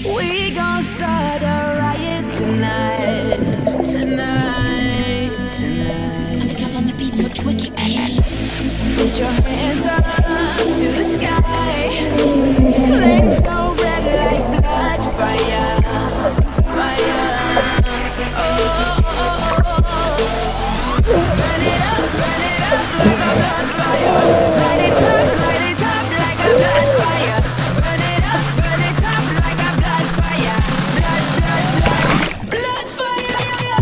We gon' start a riot tonight, tonight, tonight. Undercover on the beat, so twicky, bitch. Put your hands up to the sky. Flames go red like blood, fire, fire. Oh, oh, oh, oh. Burn it up like a blood fire. Light it up like a blood fire. Burn it up like a blood fire. Blood, blood, blood, blood fire.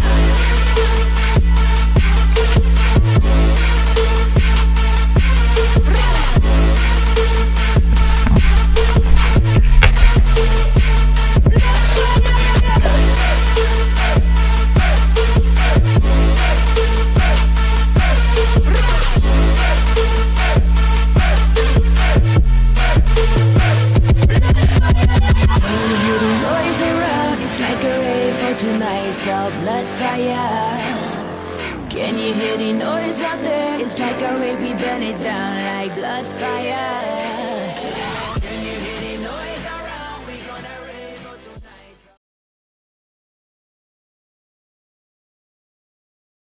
Noise around, it's like a rave for tonight's all blood fire. Can you hear the noise out there? It's like a rave, we burn it down like blood fire.